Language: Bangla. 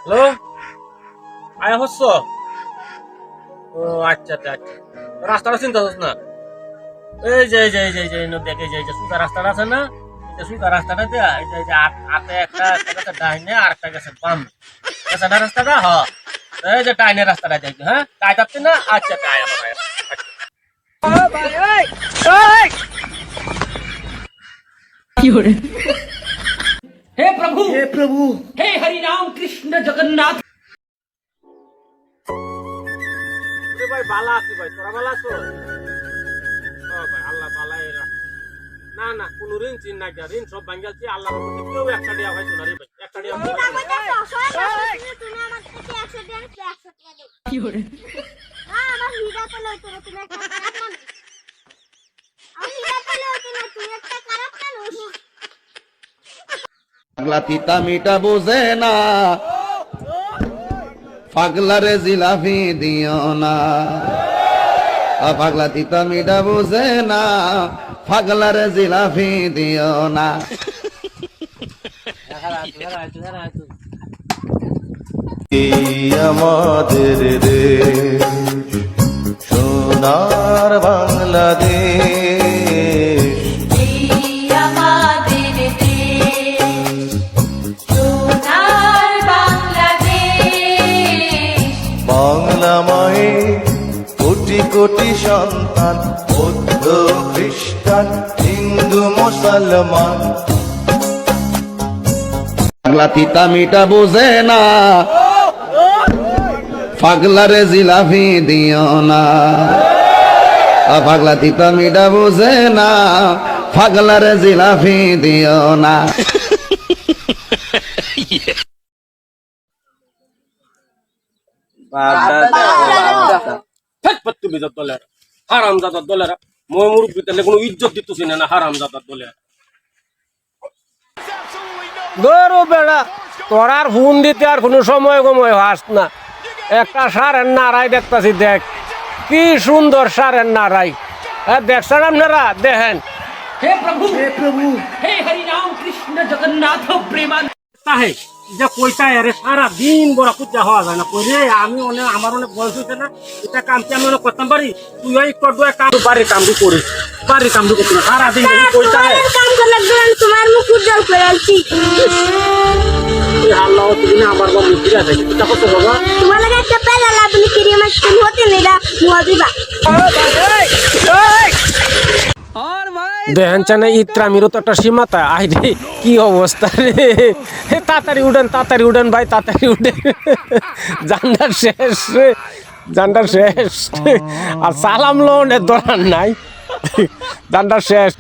হ্যালো, আয়া হচ্ছ? ও আচ্ছা আচ্ছা আচ্ছা, রাস্তাটা চিন্তা করছ না? এই যে দেখে যে সুতা রাস্তাটা আছে না, এই যে সুতা রাস্তাটা দেয়া, এই যে হাতে একটা গেছে ডাইনে আর একটা গেছে বাম, গেছে না রাস্তাটা? এই যে ডাইনে রাস্তাটা দেখবে, হ্যাঁ তাই থাকতে না? আচ্ছা তাই আমার हे प्रभु हे हरि राम कृष्ण जगन्नाथ। ভাই বালা আছি ভাই, তোরা বালা আছো? ভাই আল্লাহ বালাই রাখ। না না কোন ঋণ চিন না, ঋণ সব ভাঙ্গালছি আল্লাহর মধ্যে, কেউ একটা দিয়া ভাই না রে ভাই, একটা দিয়া পাগলা তিতা মিটা বোঝে না, পাগলারে জিলাপি দিও না। পাগলা তিতা মিটা বোঝে না, পাগলারে জিলাপি দিও না। আমাদের দেশ সোনার বাংলাদেশ, বাংলা মায়ে কোটি কোটি সন্তান, বৌদ্ধ খ্রিস্টান হিন্দু মুসলমান। পাগলা তিতা মিটা বোঝে না, পাগলারে জিলাপি দিও না। পাগলা তিতা মিটা বোঝে না, পাগলারে জিলাপি দিও না। তুমি যত দলের হারাম জাদার দলের, মই মুরব্বী তাহলে কোনো ইজ্জত দিতেছি না, হারাম জাদার দলের। গরু বেড়া তোর আর ফোন দিতে আর কোনো সময় হাস না, একটা সারের নাড়াই দেখতেছি, দেখ কি সুন্দর সারের নাড়াই, দেখছেন আপনারা? দেখেন हे प्रभु हे हरि राम कृष्ण जगन्नाथ प्रेमानंद। তাহে যে কইতা আরে সারা দিন বড় পূজা হওয়া যায় না কইরে, আমি অনেক আমার অনেক বয়স হয়েছে না, এটা কাম কি আমি অনেক করতাম পারি? তুই ওই করবো কাম, বাড়ির কাম করিস, বাড়ির কাম করছিস না সারা দিন কইতা কাম করলে তোমার মুখ উজ্জ্বল করে আনছি। আল্লাহ তুমি না আমার বাবা মুখ আছে এটা কত বাবা, তোমার লাগে একটা পেলা লাভলি ক্রিম তুমি হতে নেলা মুয়া দিবা। দেখেন চানে ইত্রামিরও তো একটা সীমাতা, আই রে কি অবস্থা রে, তাড়াতাড়ি উঠেন ভাই, তাড়াতাড়ি উঠেন, জান্ডার শেষ রে, জান্ডার শেষ, আর সালাম লোনের দরার নাই, জান্ডার শেষ।